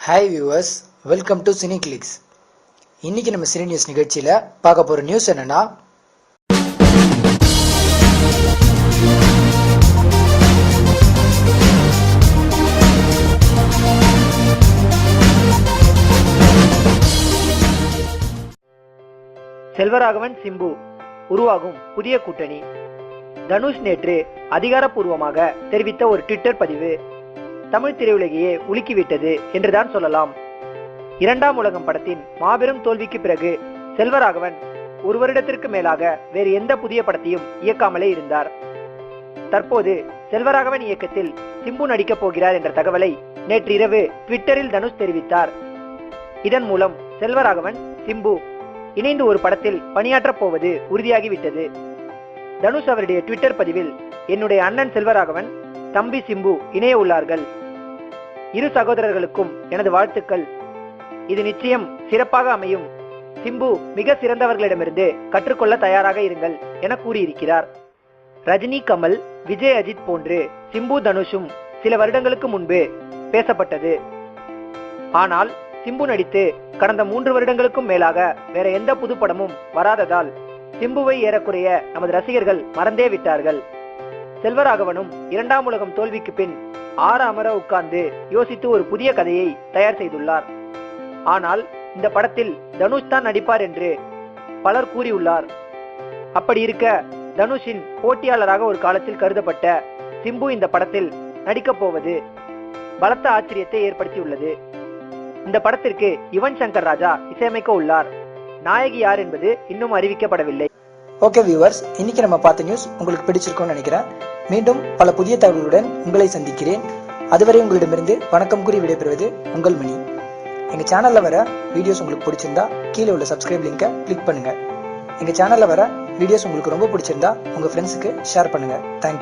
Hi viewers, welcome to Cine Clicks. இன்னைக்கு நம்ம cine news நிகழ்ச்சியில் பார்க்க போகிற நியூஸ் என்னன்னா, செல்வராகவன் சிம்பு உருவாகும் புதிய கூட்டணி. தனுஷ் நேற்று அதிகாரப்பூர்வமாக தெரிவித்த ஒரு ட்விட்டர் பதிவு தமிழ் திரையுலகையே உலுக்கிவிட்டது என்றுதான் சொல்லலாம். இரண்டாம் உலகம் படத்தின் மாபெரும் தோல்விக்கு பிறகு செல்வராகவன் ஒரு வருடத்திற்கு மேலாக வேறு எந்த புதிய படத்தையும் இயக்காமலே இருந்தார். தற்போது செல்வராகவன் இயக்கத்தில் சிம்பு நடிக்கப் போகிறார் என்ற தகவலை நேற்று இரவு ட்விட்டரில் தனுஷ் தெரிவித்தார். இதன் மூலம் செல்வராகவன் சிம்பு இணைந்து ஒரு படத்தில் பணியாற்றப் போவது உறுதியாகிவிட்டது. தனுஷ் அவருடைய ட்விட்டர் பதிவில், என்னுடைய அண்ணன் செல்வராகவன், தம்பி சிம்பு இணைய உள்ளார்கள். இரு சகோதரர்களுக்கும் எனது வாழ்த்துக்கள். இது நிச்சயம் சிறப்பாக அமையும். சிம்பு மிக சிறந்தவர்களிடமிருந்து கற்றுக்கொள்ள தயாராக இருங்கள் என கூறியிருக்கிறார். ரஜினி, கமல், விஜய், அஜித் போன்று சிம்பு தனுஷும் சில வருடங்களுக்கு முன்பு பேசப்பட்டது. ஆனால் சிம்பு நடித்து கடந்த 3 வருடங்களுக்கும் மேலாக வேற எந்த புது படமும் வராததால் சிம்புவை ஏறக்குறைய நமது ரசிகர்கள் மறந்தே விட்டார்கள். செல்வராகவனும் இரண்டாம் உலகம் தோல்விக்கு பின் அமர உட்கார்ந்து யோசித்து ஒரு புதிய கதையை தயார் செய்துள்ளார். ஆனால் இந்த படத்தில் தனுஷ் தான் நடிப்பார் என்று பலர் கூறியுள்ளார். அப்படி இருக்க தனுஷின் போட்டியாளராக ஒரு காலத்தில் கருதப்பட்ட சிம்பு இந்த படத்தில் நடிக்கப் போவது பலத்த ஆச்சரியத்தை ஏற்படுத்தியுள்ளது. இந்த படத்திற்கு யுவன் சங்கர் ராஜா இசையமைக்க உள்ளார். நாயகி யார் என்பது இன்னும் அறிவிக்கப்படவில்லை. ஓகே வியூவர்ஸ், இன்னைக்கு நம்ம பார்த்த நியூஸ் உங்களுக்கு பிடிச்சிருக்கும்னு நினைக்கிறேன். மீண்டும் பல புதிய தகவல்களுடன் உங்களை சந்திக்கிறேன். அதுவரை உங்களிடமிருந்து வணக்கம் கூறி விடைபெறுவது உங்கள் மணி. எங்க சேனல்ல வர வீடியோஸ் உங்களுக்கு பிடிச்சிருந்தா கீழே உள்ள சப்ஸ்கிரைப் லிங்கை கிளிக் பண்ணுங்க. எங்க சேனல்ல வர வீடியோஸ் உங்களுக்கு ரொம்ப பிடிச்சிருந்தா உங்க ஃப்ரெண்ட்ஸுக்கு ஷேர் பண்ணுங்க. தேங்க்யூ.